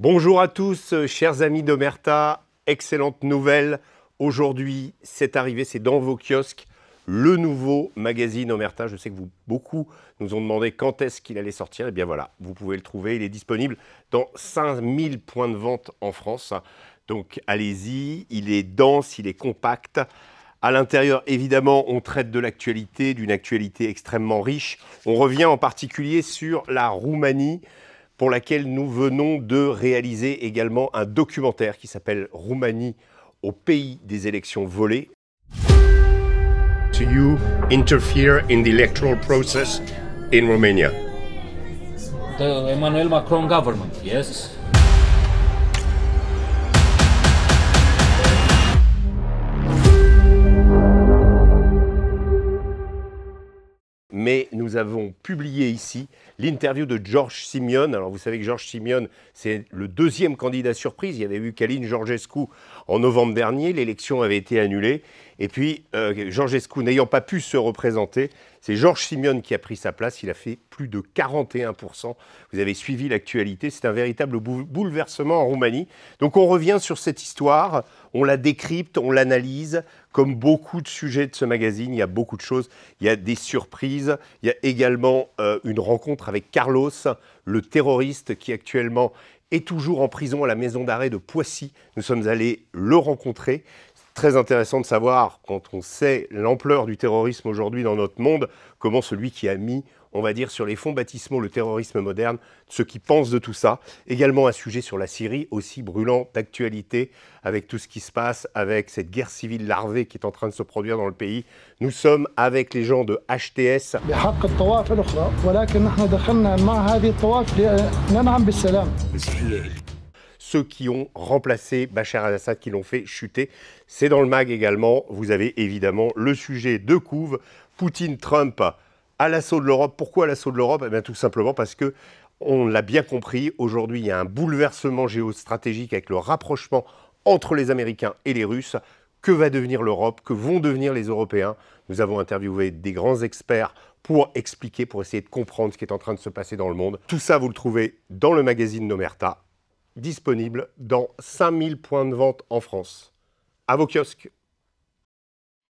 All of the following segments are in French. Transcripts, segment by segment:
Bonjour à tous, chers amis d'Omerta. Excellente nouvelle. Aujourd'hui, c'est arrivé, c'est dans vos kiosques, le nouveau magazine Omerta. Je sais que beaucoup nous ont demandé quand est-ce qu'il allait sortir. Et bien voilà, vous pouvez le trouver. Il est disponible dans 5000 points de vente en France. Donc allez-y, il est dense, il est compact. À l'intérieur, évidemment, on traite de l'actualité, d'une actualité extrêmement riche. On revient en particulier sur la Roumanie, pour laquelle nous venons de réaliser également un documentaire qui s'appelle Roumanie au pays des élections volées. Do you interfere in the electoral process in Romania? The Emmanuel Macron government, yes. Mais nous avons publié ici l'interview de George Simion. Alors vous savez que George Simion, c'est le deuxième candidat surprise. Il y avait eu Călin Georgescu en novembre dernier. L'élection avait été annulée. Et puis, Georgescu n'ayant pas pu se représenter, c'est George Simion qui a pris sa place. Il a fait plus de 41%. Vous avez suivi l'actualité. C'est un véritable bouleversement en Roumanie. Donc on revient sur cette histoire. On la décrypte, on l'analyse. Comme beaucoup de sujets de ce magazine, il y a beaucoup de choses. Il y a des surprises. Il y a également une rencontre avec Carlos, le terroriste qui actuellement est toujours en prison à la maison d'arrêt de Poissy. Nous sommes allés le rencontrer. Très intéressant de savoir, quand on sait l'ampleur du terrorisme aujourd'hui dans notre monde, comment celui qui a mis, on va dire, sur les fonds baptismaux le terrorisme moderne, ceux qui pensent de tout ça. Également un sujet sur la Syrie, aussi brûlant d'actualité, avec tout ce qui se passe, avec cette guerre civile larvée qui est en train de se produire dans le pays. Nous sommes avec les gens de HTS. Ceux qui ont remplacé Bachar al-Assad, qui l'ont fait chuter. C'est dans le mag également. Vous avez évidemment le sujet de couve. Poutine, Trump, à l'assaut de l'Europe. Pourquoi à l'assaut de l'Europe? Eh bien, tout simplement parce que, on l'a bien compris, aujourd'hui, il y a un bouleversement géostratégique avec le rapprochement entre les Américains et les Russes. Que va devenir l'Europe? Que vont devenir les Européens? Nous avons interviewé des grands experts pour expliquer, pour essayer de comprendre ce qui est en train de se passer dans le monde. Tout ça, vous le trouvez dans le magazine d'Omerta, disponible dans 5000 points de vente en France. À vos kiosques.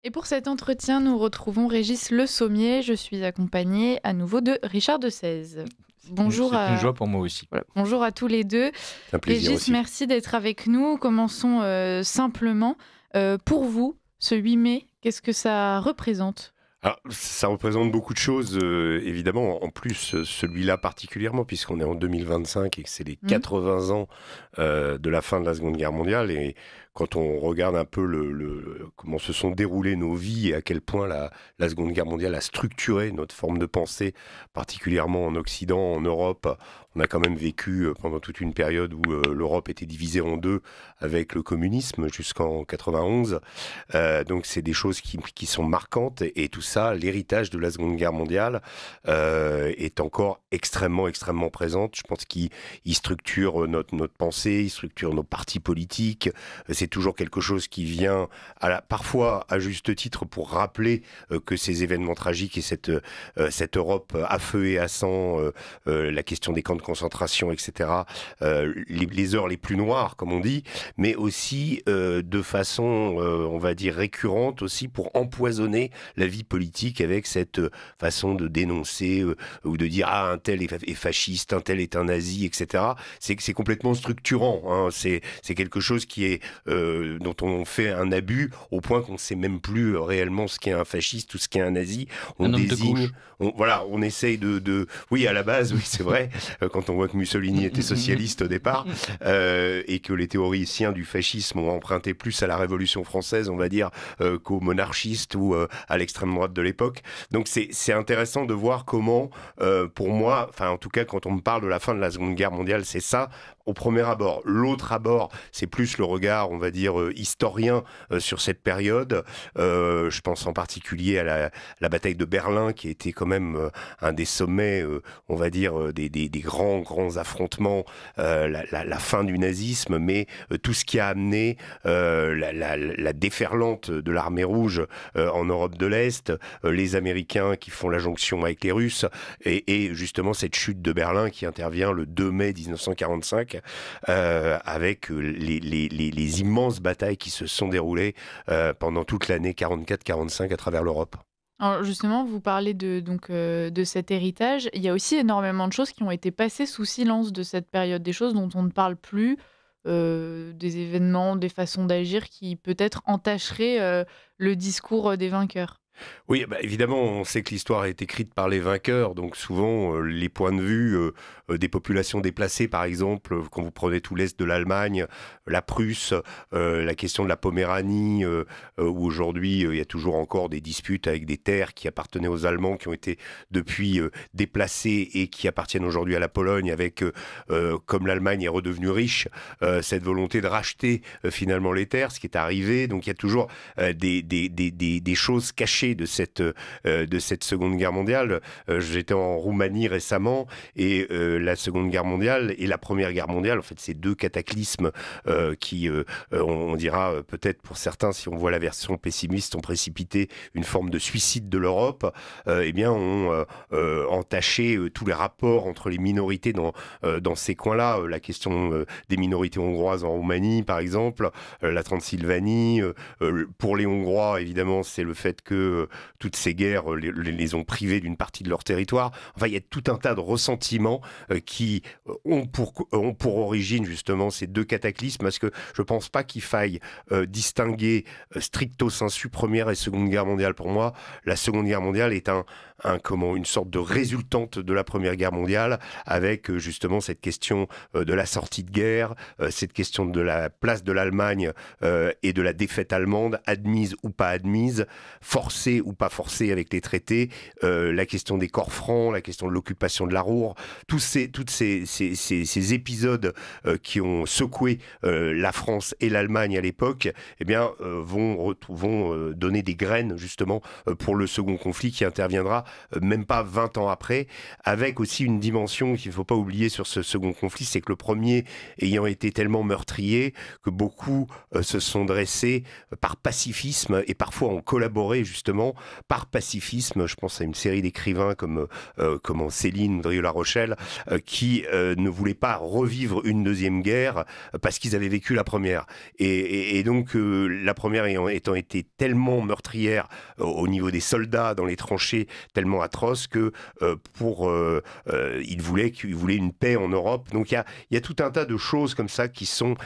Et pour cet entretien, nous retrouvons Régis Le Sommier. Je suis accompagnée à nouveau de Richard de Sèze. Bonjour. C'est une joie pour moi aussi. Voilà. Bonjour à tous les deux. Un plaisir Régis, aussi. merci d'être avec nous. Commençons simplement. Pour vous, ce 8 mai, qu'est-ce que ça représente ? Alors, ça représente beaucoup de choses, évidemment, en plus celui-là particulièrement, puisqu'on est en 2025 et que c'est les 80 ans de la fin de la Seconde Guerre mondiale. Et quand on regarde un peu comment se sont déroulées nos vies et à quel point la Seconde Guerre mondiale a structuré notre forme de pensée, particulièrement en Occident, en Europe, on a quand même vécu pendant toute une période où l'Europe était divisée en deux avec le communisme jusqu'en 91. Donc c'est des choses qui sont marquantes et tout ça, l'héritage de la Seconde Guerre mondiale est encore extrêmement présente. Je pense qu'il structure notre pensée, il structure nos partis politiques. C'est toujours quelque chose qui vient parfois à juste titre pour rappeler que ces événements tragiques et cette Europe à feu et à sang, la question des camps de concentration, etc., les heures les plus noires, comme on dit, mais aussi de façon, on va dire, récurrente aussi pour empoisonner la vie politique avec cette façon de dénoncer ou de dire « Ah, un tel est fasciste, un tel est un nazi, etc. » C'est complètement structurant. Hein. C'est quelque chose qui est, dont on fait un abus au point qu'on ne sait même plus réellement ce qu'est un fasciste ou ce qu'est un nazi. On un homme désigne, de gauche. On essaye Oui, à la base, oui, c'est vrai, quand on voit que Mussolini était socialiste au départ, et que les théoriciens du fascisme ont emprunté plus à la Révolution française, on va dire, qu'aux monarchistes ou à l'extrême droite de l'époque. Donc c'est intéressant de voir comment, pour moi, enfin en tout cas quand on me parle de la fin de la Seconde Guerre mondiale, c'est ça, au premier abord. L'autre abord, c'est plus le regard, on va dire, historien sur cette période. Je pense en particulier à la bataille de Berlin, qui était quand même un des sommets, on va dire, des grands affrontements, la fin du nazisme, mais tout ce qui a amené la déferlante de l'armée rouge en Europe de l'Est, les Américains qui font la jonction avec les Russes, et justement cette chute de Berlin qui intervient le 2 mai 1945, avec les immenses batailles qui se sont déroulées pendant toute l'année 44-45 à travers l'Europe. Alors justement, vous parlez de cet héritage. Il y a aussi énormément de choses qui ont été passées sous silence de cette période, des choses dont on ne parle plus, des événements, des façons d'agir qui peut-être entacheraient le discours des vainqueurs. Oui, bah, évidemment, on sait que l'histoire est écrite par les vainqueurs, donc souvent les points de vue des populations déplacées, par exemple, quand vous prenez tout l'Est de l'Allemagne, la Prusse, la question de la Poméranie, où aujourd'hui il y a toujours encore des disputes avec des terres qui appartenaient aux Allemands, qui ont été depuis déplacées et qui appartiennent aujourd'hui à la Pologne, avec, comme l'Allemagne est redevenue riche, cette volonté de racheter finalement les terres, ce qui est arrivé. Donc il y a toujours des choses cachées de cette Seconde Guerre mondiale. J'étais en Roumanie récemment et la Seconde Guerre mondiale et la Première Guerre mondiale, en fait, c'est deux cataclysmes qui, on dira peut-être pour certains, si on voit la version pessimiste, ont précipité une forme de suicide de l'Europe, eh bien, ont entaché tous les rapports entre les minorités dans ces coins-là. La question des minorités hongroises en Roumanie, par exemple, la Transylvanie. Pour les Hongrois, évidemment, c'est le fait que toutes ces guerres les ont privés d'une partie de leur territoire. Enfin, il y a tout un tas de ressentiments qui ont pour origine justement ces deux cataclysmes, parce que je ne pense pas qu'il faille distinguer stricto sensu Première et Seconde Guerre mondiale. Pour moi, la Seconde Guerre mondiale est une sorte de résultante de la Première Guerre mondiale, avec justement cette question de la sortie de guerre, cette question de la place de l'Allemagne et de la défaite allemande, admise ou pas admise, forcée ou pas forcée avec les traités, la question des corps francs, la question de l'occupation de la Ruhr, tous ces épisodes qui ont secoué la France et l'Allemagne à l'époque, eh bien, vont donner des graines justement pour le second conflit qui interviendra même pas 20 ans après, avec aussi une dimension qu'il ne faut pas oublier sur ce second conflit, c'est que le premier ayant été tellement meurtrier que beaucoup se sont dressés par pacifisme et parfois ont collaboré justement par pacifisme. Je pense à une série d'écrivains comme Céline Drieux-La Rochelle qui ne voulaient pas revivre une deuxième guerre parce qu'ils avaient vécu la première. Et donc la première étant été tellement meurtrière au niveau des soldats dans les tranchées, tellement atroce que ils voulaient une paix en Europe. Donc il y a tout un tas de choses comme ça qui sont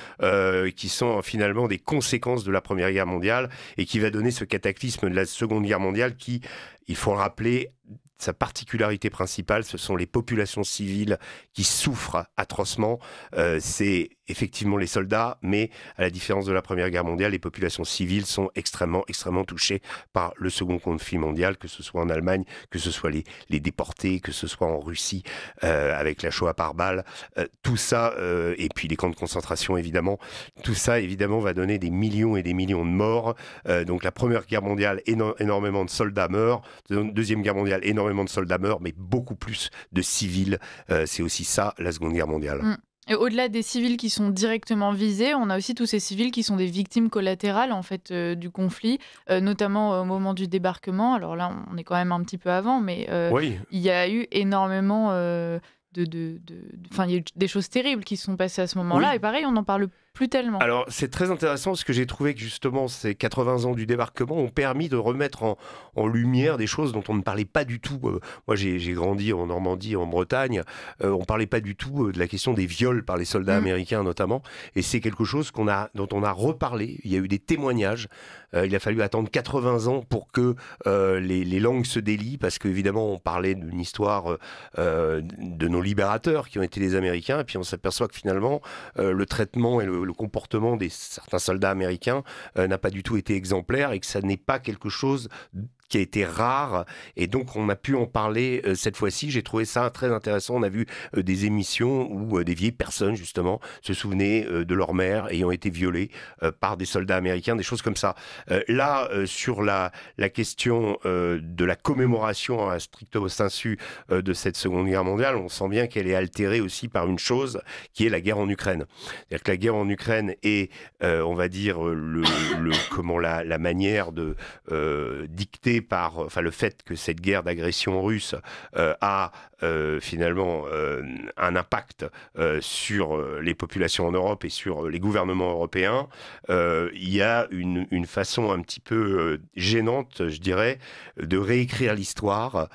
finalement des conséquences de la Première Guerre mondiale et qui va donner ce cataclysme de la Seconde Guerre mondiale qui, il faut le rappeler, sa particularité principale, ce sont les populations civiles qui souffrent atrocement. C'est effectivement les soldats, mais à la différence de la Première Guerre mondiale, les populations civiles sont extrêmement, extrêmement touchées par le second conflit mondial, que ce soit en Allemagne, que ce soit les déportés, que ce soit en Russie, avec la Shoah par balle. Tout ça, et puis les camps de concentration, évidemment, tout ça, évidemment, va donner des millions et des millions de morts. Donc la Première Guerre mondiale, énormément de soldats meurent. Deuxième Guerre mondiale, énormément de soldats meurent, mais beaucoup plus de civils. C'est aussi ça, la Seconde Guerre mondiale. Et au-delà des civils qui sont directement visés, on a aussi tous ces civils qui sont des victimes collatérales en fait du conflit, notamment au moment du débarquement. Alors là, on est quand même un petit peu avant, mais Oui. il y a eu énormément il y a eu des choses terribles qui se sont passées à ce moment-là. Oui. Et pareil, on n'en parle plus tellement. Alors, c'est très intéressant parce que j'ai trouvé que justement ces 80 ans du débarquement ont permis de remettre en lumière des choses dont on ne parlait pas du tout. Moi, j'ai grandi en Normandie, en Bretagne. On ne parlait pas du tout de la question des viols par les soldats américains notamment. Et c'est quelque chose dont on a reparlé. Il y a eu des témoignages. Il a fallu attendre 80 ans pour que les langues se délient parce qu'évidemment, on parlait d'une histoire de nos libérateurs qui ont été les Américains. Et puis, on s'aperçoit que finalement, le traitement et le comportement des certains soldats américains n'a pas du tout été exemplaire et que ça n'est pas quelque chose qui a été rare, et donc on a pu en parler cette fois-ci. J'ai trouvé ça très intéressant. On a vu des émissions où des vieilles personnes justement se souvenaient de leur mère ayant été violée par des soldats américains, des choses comme ça. Là, sur la question de la commémoration à stricto sensu de cette Seconde Guerre mondiale, on sent bien qu'elle est altérée aussi par une chose qui est la guerre en Ukraine. C'est-à-dire que la guerre en Ukraine est, on va dire, la manière de dicter causée par, enfin le fait que cette guerre d'agression russe a finalement un impact sur les populations en Europe et sur les gouvernements européens, il y a une façon un petit peu gênante, je dirais, de réécrire l'histoire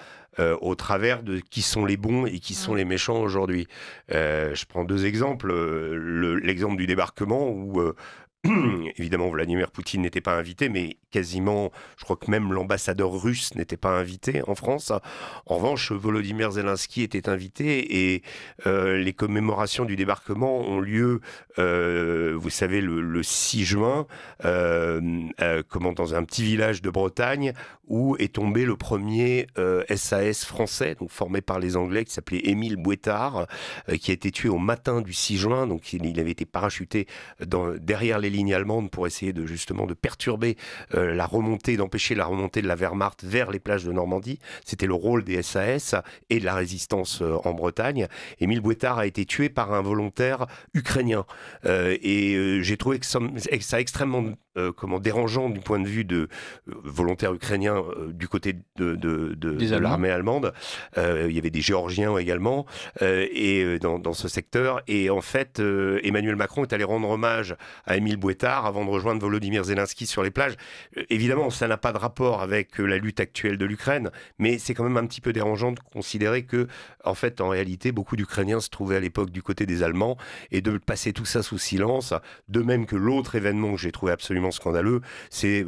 au travers de qui sont les bons et qui sont les méchants aujourd'hui. Je prends deux exemples. L'exemple du débarquement où évidemment, Vladimir Poutine n'était pas invité, mais quasiment, je crois que même l'ambassadeur russe n'était pas invité en France. En revanche, Volodymyr Zelensky était invité et les commémorations du débarquement ont lieu, vous savez, le 6 juin, dans un petit village de Bretagne où est tombé le premier SAS français, donc formé par les Anglais, qui s'appelait Émile Bouétard, qui a été tué au matin du 6 juin. Donc il avait été parachuté derrière les lignes allemandes pour essayer justement de perturber d'empêcher la remontée de la Wehrmacht vers les plages de Normandie. C'était le rôle des SAS et de la résistance en Bretagne. Émile Bouétard a été tué par un volontaire ukrainien. J'ai trouvé que ça extrêmement dérangeant du point de vue de volontaires ukrainiens du côté de l'armée allemande. Il y avait des Géorgiens également dans ce secteur. Et en fait, Emmanuel Macron est allé rendre hommage à Émile Bouétard avant de rejoindre Volodymyr Zelensky sur les plages. Évidemment, ça n'a pas de rapport avec la lutte actuelle de l'Ukraine, mais c'est quand même un petit peu dérangeant de considérer que, en fait, en réalité, beaucoup d'Ukrainiens se trouvaient à l'époque du côté des Allemands et de passer tout ça sous silence. De même que l'autre événement que j'ai trouvé absolument scandaleux, c'est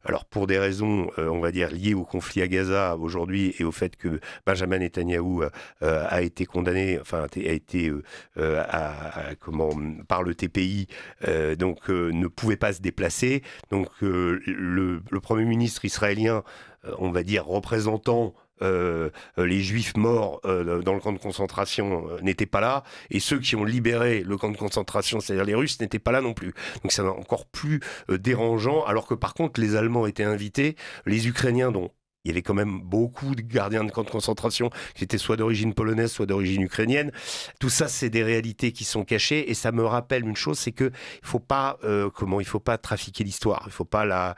alors pour des raisons, on va dire, liées au conflit à Gaza aujourd'hui et au fait que Benjamin Netanyahou a été condamné, enfin a été par le TPI, donc ne pouvait pas se déplacer. Donc le Premier ministre israélien, on va dire représentant les Juifs morts dans le camp de concentration n'étaient pas là, et ceux qui ont libéré le camp de concentration, c'est-à-dire les Russes, n'étaient pas là non plus. Donc c'est encore plus dérangeant, alors que par contre les Allemands étaient invités, les Ukrainiens dont il y avait quand même beaucoup de gardiens de camps de concentration qui étaient soit d'origine polonaise, soit d'origine ukrainienne. Tout ça, c'est des réalités qui sont cachées. Et ça me rappelle une chose, c'est que il faut pas trafiquer l'histoire. Il faut pas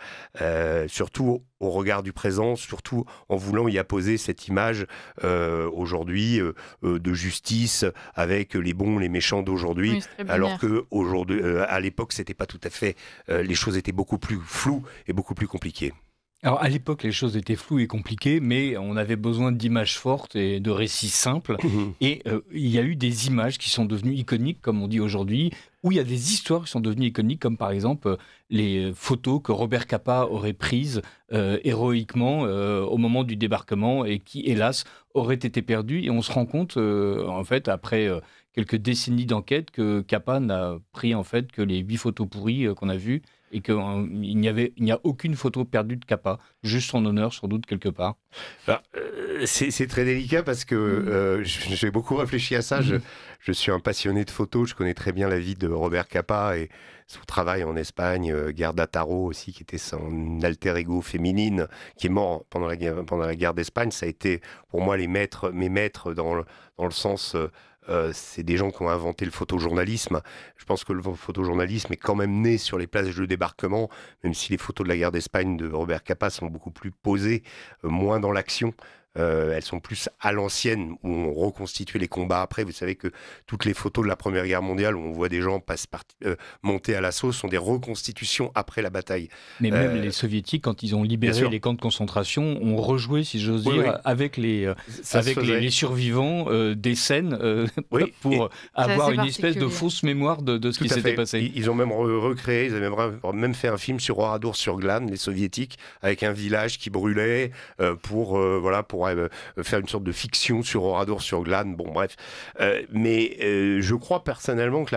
surtout au regard du présent, surtout en voulant y apposer cette image aujourd'hui de justice avec les bons, les méchants d'aujourd'hui, oui, alors que aujourd'hui, à l'époque, c'était pas tout à fait. Les choses étaient beaucoup plus floues et beaucoup plus compliquées. Alors, à l'époque, les choses étaient floues et compliquées, mais on avait besoin d'images fortes et de récits simples. Et il y a eu des images qui sont devenues iconiques, comme on dit aujourd'hui, où il y a des histoires qui sont devenues iconiques, comme par exemple les photos que Robert Capa aurait prises héroïquement au moment du débarquement et qui, hélas, auraient été perdues. Et on se rend compte, en fait, après quelques décennies d'enquête, que Capa n'a pris en fait que les 8 photos pourries qu'on a vues, et qu'il n'y a aucune photo perdue de Capa, juste son honneur sans doute quelque part. Alors, c'est très délicat parce que j'ai beaucoup réfléchi à ça. Je suis un passionné de photos, je connais très bien la vie de Robert Capa et son travail en Espagne, Gerda Taro aussi, qui était son alter ego féminine, qui est mort pendant la guerre d'Espagne. Ça a été pour moi mes maîtres dans le sens... c'est des gens qui ont inventé le photojournalisme. Je pense que le photojournalisme est quand même né sur les plages de débarquement, même si les photos de la guerre d'Espagne de Robert Capa sont beaucoup plus posées, moins dans l'action. Elles sont plus à l'ancienne, où on reconstituait les combats après. Vous savez que toutes les photos de la Première Guerre mondiale, où on voit des gens monter à l'assaut, sont des reconstitutions après la bataille. Mais même les Soviétiques, quand ils ont libéré les camps de concentration, ont rejoué, si j'ose dire, avec les survivants des scènes pour avoir une espèce de fausse mémoire de ce qui s'était passé. Ils ont même recréé, ils avaient même fait un film sur Oradour-sur-Glane, les Soviétiques, avec un village qui brûlait pour faire une sorte de fiction sur Oradour-sur-Glane. Bon, bref. Mais je crois personnellement que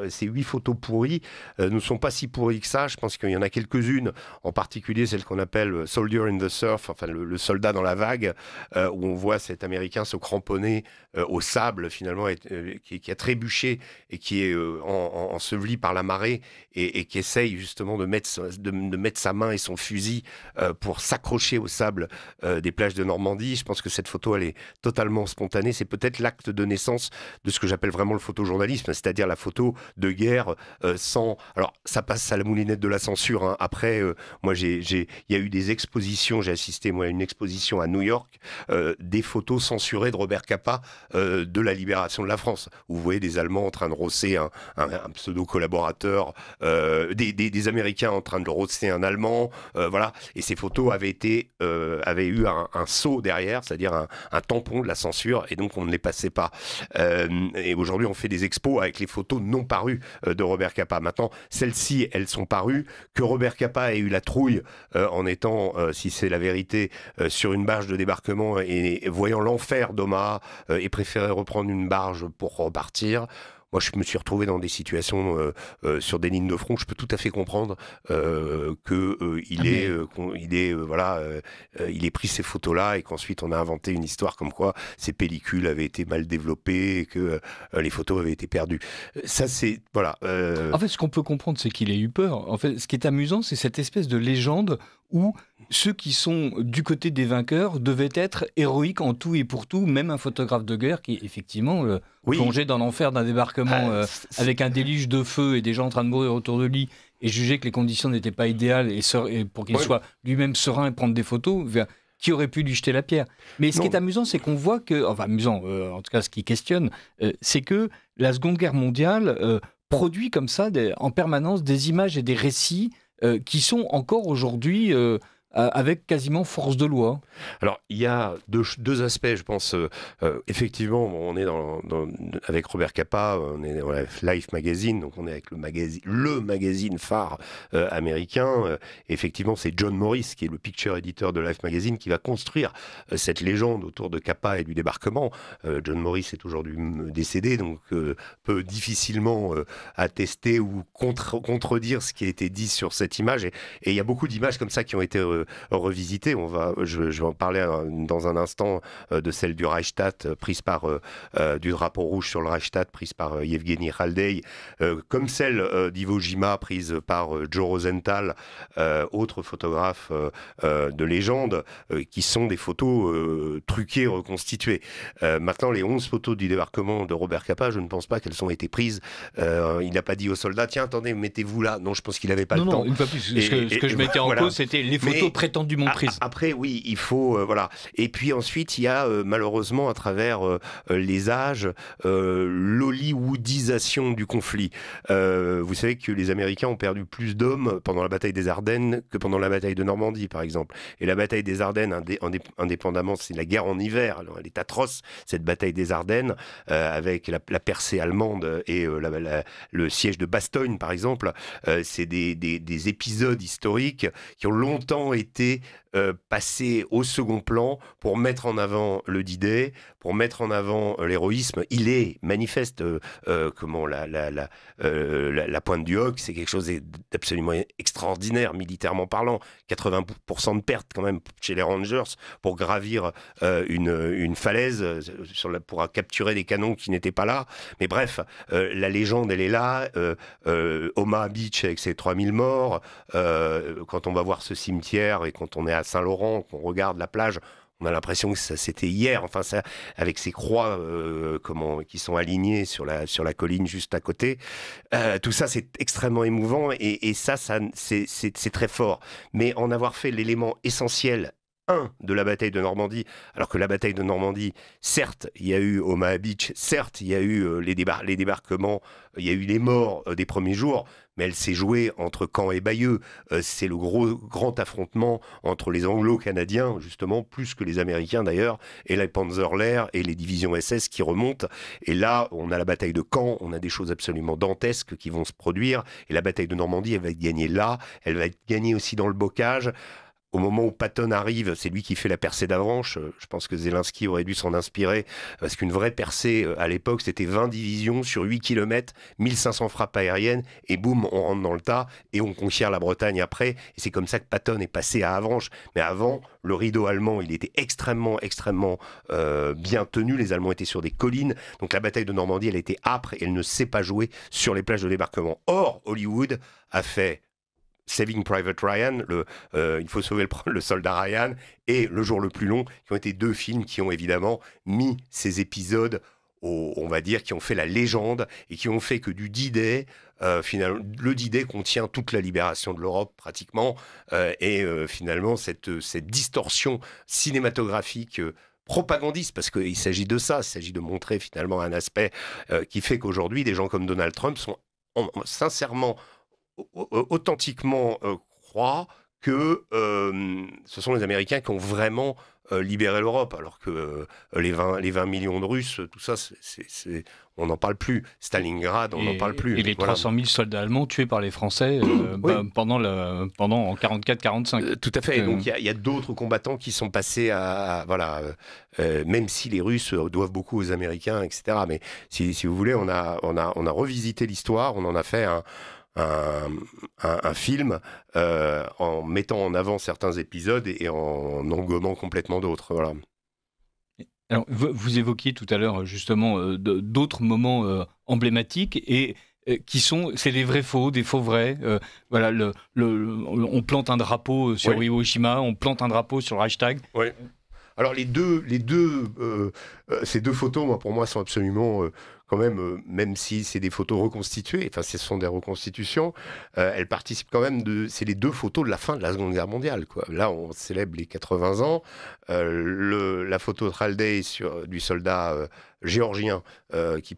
ces 8 photos pourries ne sont pas si pourries que ça. Je pense qu'il y en a quelques-unes, en particulier celle qu'on appelle Soldier in the Surf, enfin le soldat dans la vague, où on voit cet Américain se cramponner au sable, finalement, qui a trébuché et qui est enseveli par la marée et qui essaye justement de mettre sa main et son fusil pour s'accrocher au sable des plages de Normandie. Normandie. Je pense que cette photo, elle est totalement spontanée. C'est peut-être l'acte de naissance de ce que j'appelle vraiment le photojournalisme, c'est-à-dire la photo de guerre sans... Alors, ça passe à la moulinette de la censure. Hein. Après, moi, il y a eu des expositions. J'ai assisté, moi, à une exposition à New York, des photos censurées de Robert Capa de la libération de la France, où vous voyez des Allemands en train de rosser un pseudo-collaborateur, des Américains en train de rosser un Allemand, voilà. Et ces photos avaient eu un sceau derrière, c'est-à-dire un tampon de la censure, et donc on ne les passait pas. Et aujourd'hui, on fait des expos avec les photos non parues de Robert Capa. Maintenant, celles-ci, elles sont parues. Que Robert Capa ait eu la trouille en étant, si c'est la vérité, sur une barge de débarquement et voyant l'enfer d'Omaha et préféré reprendre une barge pour repartir. Moi, je me suis retrouvé dans des situations sur des lignes de front. Je peux tout à fait comprendre qu'il ait pris ces photos-là et qu'ensuite on a inventé une histoire comme quoi ces pellicules avaient été mal développées et que les photos avaient été perdues. Ça, c'est voilà. En fait, ce qu'on peut comprendre, c'est qu'il ait eu peur. En fait, ce qui est amusant, c'est cette espèce de légende où ceux qui sont du côté des vainqueurs devaient être héroïques en tout et pour tout, même un photographe de guerre qui, effectivement, plongé dans l'enfer d'un débarquement avec un déluge de feu et des gens en train de mourir autour de lui, et juger que les conditions n'étaient pas idéales et pour qu'il soit lui-même serein et prendre des photos, qui aurait pu lui jeter la pierre. Mais ce qui est amusant, c'est qu'on voit que, enfin amusant, en tout cas ce qui questionne, c'est que la Seconde Guerre mondiale produit comme ça en permanence des images et des récits qui sont encore aujourd'hui avec quasiment force de loi. Alors, il y a deux aspects, je pense. Effectivement, on est avec Robert Capa, on est dans Life Magazine, donc on est avec le magazine phare américain. Effectivement, c'est John Morris, qui est le picture editor de Life Magazine, qui va construire cette légende autour de Capa et du débarquement. John Morris est aujourd'hui décédé, donc peut difficilement attester ou contredire ce qui a été dit sur cette image. Et il y a beaucoup d'images comme ça qui ont été revisiter. Je vais en parler dans un instant de celle du Reichstag, prise par du drapeau rouge sur le Reichstag, prise par Yevgeny Khaldei, comme celle d'Iwo Jima, prise par Joe Rosenthal, autre photographe de légende, qui sont des photos truquées, reconstituées. Maintenant, les 11 photos du débarquement de Robert Capa, je ne pense pas qu'elles ont été prises. Il n'a pas dit aux soldats, tiens, attendez, mettez-vous là. Non, je pense qu'il n'avait pas le temps. Non, une fois plus. Ce que je mettais en cause, c'était les photos prétendument prises. Après, oui, il faut... voilà. Et puis ensuite, il y a malheureusement, à travers les âges, l'hollywoodisation du conflit. Vous savez que les Américains ont perdu plus d'hommes pendant la bataille des Ardennes que pendant la bataille de Normandie, par exemple. Et la bataille des Ardennes, indépendamment, c'est la guerre en hiver. Alors, elle est atroce, cette bataille des Ardennes, avec la percée allemande et le siège de Bastogne, par exemple. C'est des épisodes historiques qui ont longtemps été passés au second plan pour mettre en avant le D-Day, pour mettre en avant l'héroïsme. Il est manifeste comment la pointe du Hoc, c'est quelque chose d'absolument extraordinaire militairement parlant. 80% de pertes quand même chez les Rangers pour gravir une falaise pour capturer des canons qui n'étaient pas là. Mais bref, la légende elle est là. Omaha Beach avec ses 3000 morts. Quand on va voir ce cimetière et quand on est à Saint-Laurent, qu'on regarde la plage, on a l'impression que ça c'était hier, enfin ça, avec ces croix qui sont alignées sur la colline juste à côté. Tout ça c'est extrêmement émouvant et ça c'est très fort. Mais en avoir fait l'élément essentiel de la bataille de Normandie, alors que la bataille de Normandie, certes, il y a eu Omaha Beach, certes, il y a eu les débarquements, il y a eu les morts des premiers jours, mais elle s'est jouée entre Caen et Bayeux. C'est le grand affrontement entre les Anglo-Canadiens, justement, plus que les Américains d'ailleurs, et les Panzerlehr et les divisions SS qui remontent. Et là, on a la bataille de Caen, on a des choses absolument dantesques qui vont se produire, et la bataille de Normandie, elle va être gagnée là, elle va être gagnée aussi dans le bocage. Au moment où Patton arrive, c'est lui qui fait la percée d'Avranches. Je pense que Zelensky aurait dû s'en inspirer, parce qu'une vraie percée, à l'époque, c'était 20 divisions sur 8 km, 1500 frappes aériennes, et boum, on rentre dans le tas, et on conquiert la Bretagne après. Et c'est comme ça que Patton est passé à Avranches. Mais avant, le rideau allemand, il était extrêmement bien tenu. Les Allemands étaient sur des collines. Donc la bataille de Normandie, elle était âpre, et elle ne s'est pas jouée sur les plages de débarquement. Or, Hollywood a fait Saving Private Ryan, il faut sauver le soldat Ryan, et Le jour le plus long, qui ont été 2 films qui ont évidemment mis ces épisodes, on va dire, qui ont fait la légende et qui ont fait que du D-Day, finalement, le D-Day contient toute la libération de l'Europe pratiquement, et finalement cette distorsion cinématographique propagandiste, parce qu'il s'agit de ça, il s'agit de montrer finalement un aspect qui fait qu'aujourd'hui, des gens comme Donald Trump sont sincèrement, authentiquement croient que ce sont les Américains qui ont vraiment libéré l'Europe, alors que les 20 millions de Russes, tout ça, on n'en parle plus. Stalingrad, on n'en parle plus. Et les 300 000 soldats allemands tués par les Français pendant en 44-45. Tout à fait. Donc il y a d'autres combattants qui sont passés même si les Russes doivent beaucoup aux Américains, etc. Mais si vous voulez, on a revisité l'histoire, on en a fait un film en mettant en avant certains épisodes et en engommant complètement d'autres. Voilà. Alors, vous évoquiez tout à l'heure justement d'autres moments emblématiques et c'est des vrais faux, des faux vrais. Voilà, on plante un drapeau sur Hiroshima, on plante un drapeau sur le Reichstag. Oui. Alors ces 2 photos, pour moi, sont absolument quand même si c'est des photos reconstituées, enfin ce sont des reconstitutions, elles participent quand même c'est les 2 photos de la fin de la Seconde Guerre mondiale, quoi. Là, on célèbre les 80 ans. La photo de Haldey du soldat géorgien qui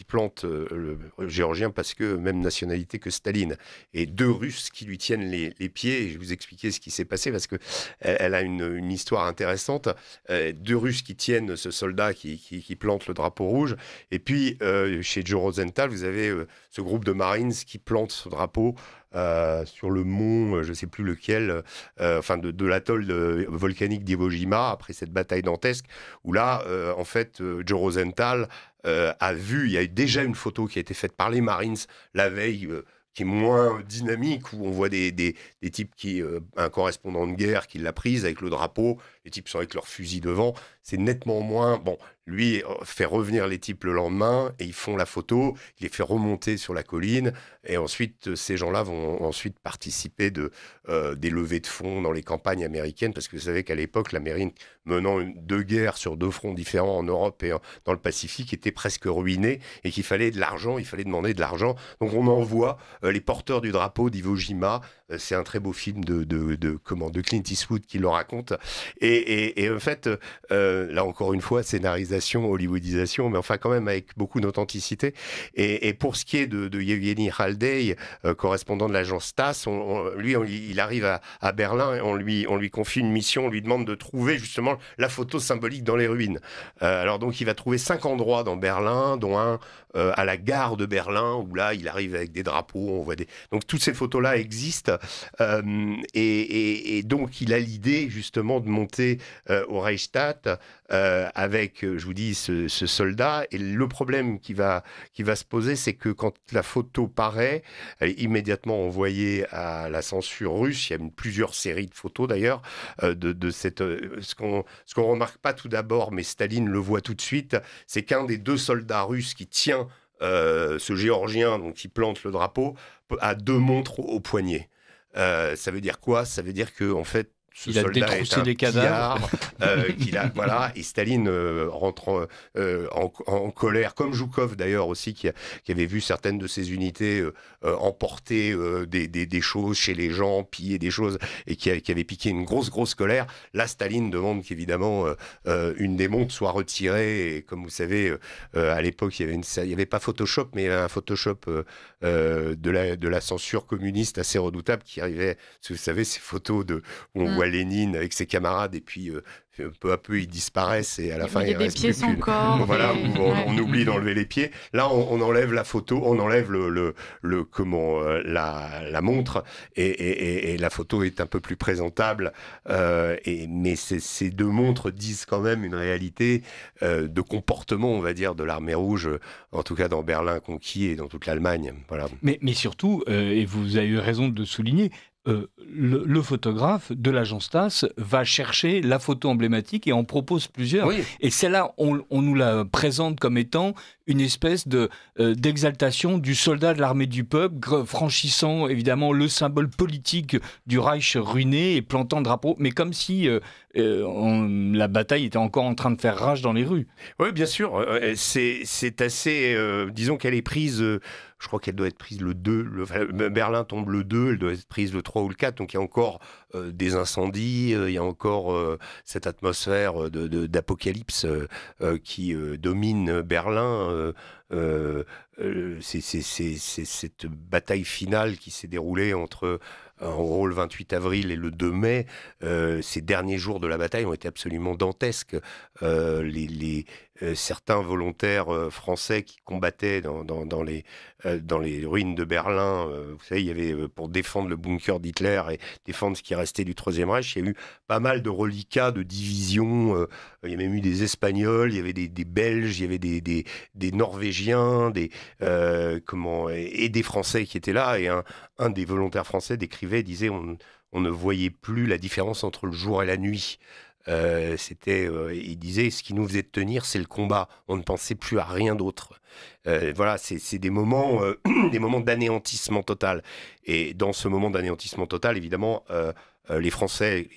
plante le géorgien parce que même nationalité que Staline, et 2 Russes qui lui tiennent les pieds. Et je vais vous expliquer ce qui s'est passé parce que elle a une histoire intéressante. 2 Russes qui tiennent ce soldat qui plante le drapeau rouge, et puis chez Joe Rosenthal, vous avez ce groupe de Marines qui plante ce drapeau sur le mont, je ne sais plus lequel, de l'atoll volcanique d'Iwo Jima, après cette bataille dantesque, où là, en fait, Joe Rosenthal a vu, il y a déjà une photo qui a été faite par les Marines la veille, qui est moins dynamique, où on voit des types un correspondant de guerre qui l'a prise avec le drapeau, les types sont avec leurs fusils devant, c'est nettement moins... Bon, lui fait revenir les types le lendemain et ils font la photo, il les fait remonter sur la colline et ensuite ces gens-là vont ensuite participer des levées de fonds dans les campagnes américaines, parce que vous savez qu'à l'époque la marine menant 2 guerres sur 2 fronts différents en Europe et dans le Pacifique était presque ruinée et qu'il fallait de l'argent, il fallait demander de l'argent. Donc on envoie les porteurs du drapeau d'Iwo Jima. C'est un très beau film de Clint Eastwood qui le raconte. Et en fait, là encore une fois, scénarisation, hollywoodisation, mais enfin quand même avec beaucoup d'authenticité. Et pour ce qui est de Yevgeny Haldey, correspondant de l'agence TASS, il arrive à Berlin et on lui confie une mission, on lui demande de trouver justement la photo symbolique dans les ruines. Alors donc il va trouver 5 endroits dans Berlin, dont un à la gare de Berlin, où là il arrive avec des drapeaux, on voit donc toutes ces photos-là existent. Et donc il a l'idée justement de monter au Reichstag avec, je vous dis, ce soldat. Et le problème qui va se poser, c'est que quand la photo paraît, elle est immédiatement envoyée à la censure russe. Il y a plusieurs séries de photos d'ailleurs de cette. Ce qu'on remarque pas tout d'abord, mais Staline le voit tout de suite, c'est qu'un des 2 soldats russes qui tient ce Géorgien, donc qui plante le drapeau, a 2 montres au poignet. Ça veut dire quoi ? Ça veut dire que en fait, ce soldat est un des cadavres. Et Staline rentre en colère, comme Zhukov d'ailleurs aussi, qui avait vu certaines de ses unités emporter des choses chez les gens, piller des choses, et qui avait piqué une grosse colère. Là, Staline demande qu'évidemment une des montres soit retirée, et comme vous savez, à l'époque, il y avait pas Photoshop, mais il y avait un Photoshop de la censure communiste assez redoutable qui arrivait, parce que vous savez, ces photos où on voit Lénine avec ses camarades et puis peu à peu ils disparaissent et à la fin il reste pieds sans corps. Voilà, on oublie d'enlever les pieds. Là on enlève la photo, on enlève la montre et la photo est un peu plus présentable. Mais ces 2 montres disent quand même une réalité de comportement, on va dire, de l'armée rouge, en tout cas dans Berlin conquis et dans toute l'Allemagne. Voilà. Mais surtout, et vous avez eu raison de souligner, le photographe de l'agence TASS va chercher la photo emblématique et en propose plusieurs. Oui. Et celle-là, on nous la présente comme étant une espèce d'exaltation du soldat de l'armée du peuple, franchissant évidemment le symbole politique du Reich ruiné et plantant le drapeau, mais comme si la bataille était encore en train de faire rage dans les rues. Oui, bien sûr. C'est assez... disons qu'elle est prise... je crois qu'elle doit être prise le 2. Berlin tombe le 2, elle doit être prise le 3 ou le 4. Donc il y a encore des incendies, il y a encore cette atmosphère d'apocalypse qui domine Berlin. C'est cette bataille finale qui s'est déroulée entre en gros le 28 avril et le 2 mai. Ces derniers jours de la bataille ont été absolument dantesques. Certains volontaires français qui combattaient dans les ruines de Berlin, vous savez, il y avait pour défendre le bunker d'Hitler et défendre ce qui restait du Troisième Reich, il y a eu pas mal de reliquats, de divisions. Il y a même eu des Espagnols, il y avait des Belges, il y avait des Norvégiens, et des Français qui étaient là. Et un des volontaires français disait on ne voyait plus la différence entre le jour et la nuit. Il disait ce qui nous faisait tenir, c'est le combat. On ne pensait plus à rien d'autre. Voilà, c'est des moments, des moments d'anéantissement total. Et dans ce moment d'anéantissement total, évidemment, les Français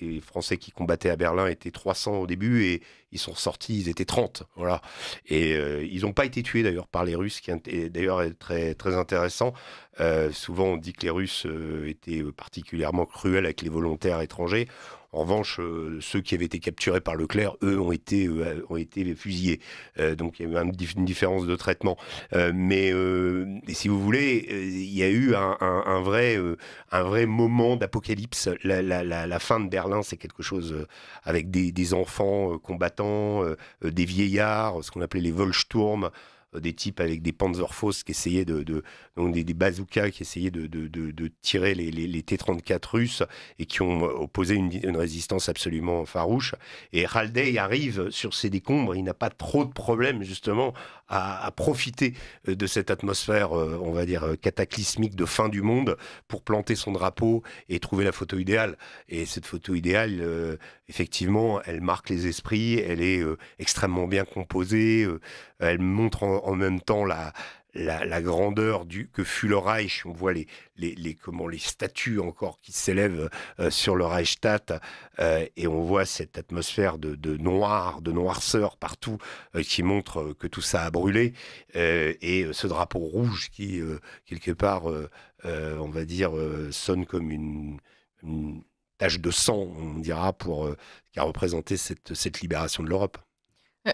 qui combattaient à Berlin étaient 300 au début et ils sont sortis, ils étaient 30. Voilà. Et ils n'ont pas été tués d'ailleurs par les Russes, qui est d'ailleurs très, très intéressant. Souvent on dit que les Russes étaient particulièrement cruels avec les volontaires étrangers. En revanche, ceux qui avaient été capturés par Leclerc, eux, ont été fusillés. Donc il y a eu une différence de traitement. Mais si vous voulez, il y a eu un vrai moment d'apocalypse. La fin de Berlin, c'est quelque chose avec des enfants combattants, des vieillards, ce qu'on appelait les Volkssturm, des types avec des Panzerfaust qui essayaient donc des bazookas qui essayaient de tirer les T-34 russes et qui ont opposé une résistance absolument farouche. Et Haldey arrive sur ces décombres, il n'a pas trop de problèmes justement à profiter de cette atmosphère, on va dire, cataclysmique de fin du monde pour planter son drapeau et trouver la photo idéale. Et cette photo idéale, effectivement, elle marque les esprits, elle est extrêmement bien composée, elle montre en même temps la grandeur que fut le Reich. On voit les statues encore qui s'élèvent sur le Reichstag et on voit cette atmosphère de noir, de noirceur partout qui montre que tout ça a brûlé et ce drapeau rouge qui quelque part on va dire sonne comme une tache de sang, on dira, qui a représenté cette libération de l'Europe.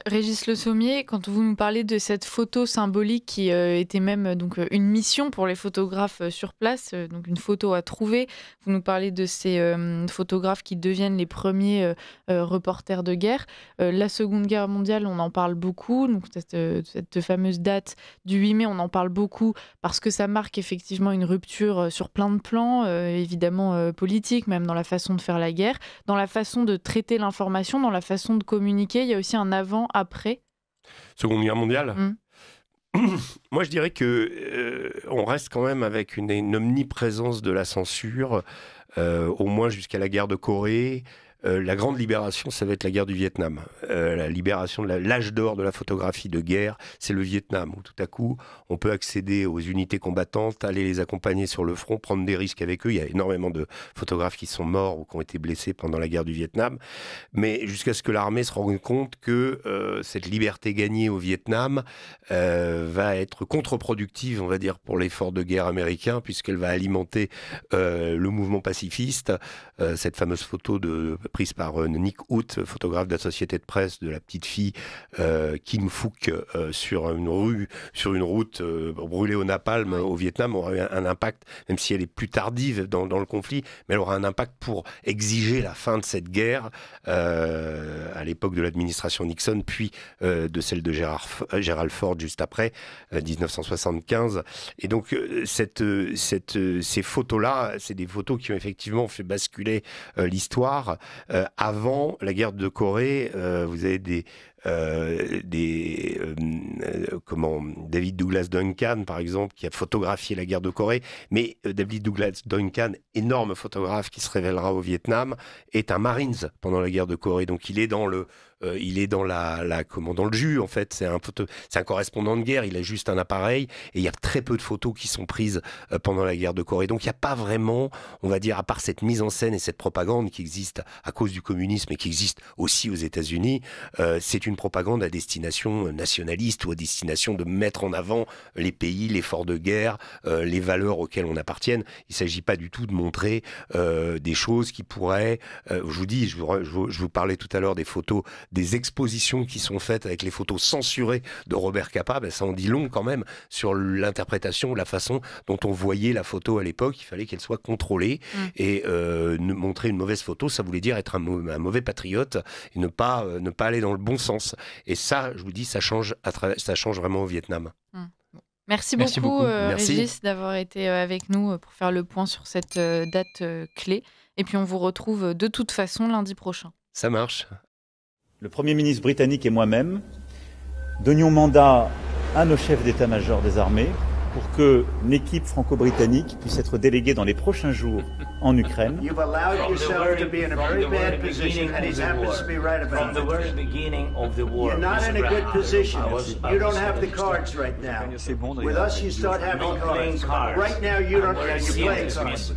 Régis Le Sommier, quand vous nous parlez de cette photo symbolique qui était même donc une mission pour les photographes sur place, donc une photo à trouver, vous nous parlez de ces photographes qui deviennent les premiers reporters de guerre. La Seconde Guerre mondiale, on en parle beaucoup, donc cette fameuse date du 8 mai, on en parle beaucoup parce que ça marque effectivement une rupture sur plein de plans, évidemment politique, même dans la façon de faire la guerre, dans la façon de traiter l'information, dans la façon de communiquer. Il y a aussi un après Seconde Guerre mondiale. Moi, je dirais que on reste quand même avec une omniprésence de la censure, au moins jusqu'à la guerre de Corée. La grande libération, ça va être la guerre du Vietnam. La libération de l'âge d'or de la photographie de guerre, c'est le Vietnam, où tout à coup, on peut accéder aux unités combattantes, aller les accompagner sur le front, prendre des risques avec eux. Il y a énormément de photographes qui sont morts ou qui ont été blessés pendant la guerre du Vietnam. Mais jusqu'à ce que l'armée se rende compte que cette liberté gagnée au Vietnam va être contre-productive, on va dire, pour l'effort de guerre américain, puisqu'elle va alimenter le mouvement pacifiste. Cette fameuse photo prise par Nick Hout, photographe de la société de presse, de la petite fille Kim Phuc sur une route brûlée au napalm au Vietnam, aura eu un impact, même si elle est plus tardive dans le conflit, mais elle aura un impact pour exiger la fin de cette guerre à l'époque de l'administration Nixon, puis de celle de Gerald Ford juste après, 1975. Et donc ces photos-là, c'est des photos qui ont effectivement fait basculer l'histoire. Avant la guerre de Corée, vous avez David Douglas Duncan, par exemple, qui a photographié la guerre de Corée. Mais David Douglas Duncan, énorme photographe qui se révélera au Vietnam, est un Marines pendant la guerre de Corée. Donc il est dans le dans le jus, en fait. C'est un correspondant de guerre. Il a juste un appareil et il y a très peu de photos qui sont prises pendant la guerre de Corée. Donc il n'y a pas vraiment, on va dire, à part cette mise en scène et cette propagande qui existe à cause du communisme et qui existe aussi aux États-Unis, c'est une propagande à destination nationaliste ou à destination de mettre en avant les pays, l'effort de guerre, les valeurs auxquelles on appartient. Il ne s'agit pas du tout de montrer des choses qui pourraient... je vous parlais tout à l'heure des photos, des expositions qui sont faites avec les photos censurées de Robert Capa. Ça en dit long quand même sur l'interprétation, la façon dont on voyait la photo à l'époque. Il fallait qu'elle soit contrôlée et montrer une mauvaise photo, ça voulait dire être un mauvais patriote et ne pas aller dans le bon sens. Et ça, je vous dis, ça change vraiment au Vietnam. Merci beaucoup. Régis, d'avoir été avec nous pour faire le point sur cette date clé. Et puis on vous retrouve de toute façon lundi prochain. Ça marche. Le Premier ministre britannique et moi-même donnions mandat à nos chefs d'état-major des armées pour qu'une équipe franco-britannique puisse être déléguée dans les prochains jours en Ukraine. You've allowed yourself to be in a very bad position, and he happens to be right about it. From the very beginning of the war. You're not in a good position. You don't have the cards right now. With us, you start having cards. Right now, you're playing cards.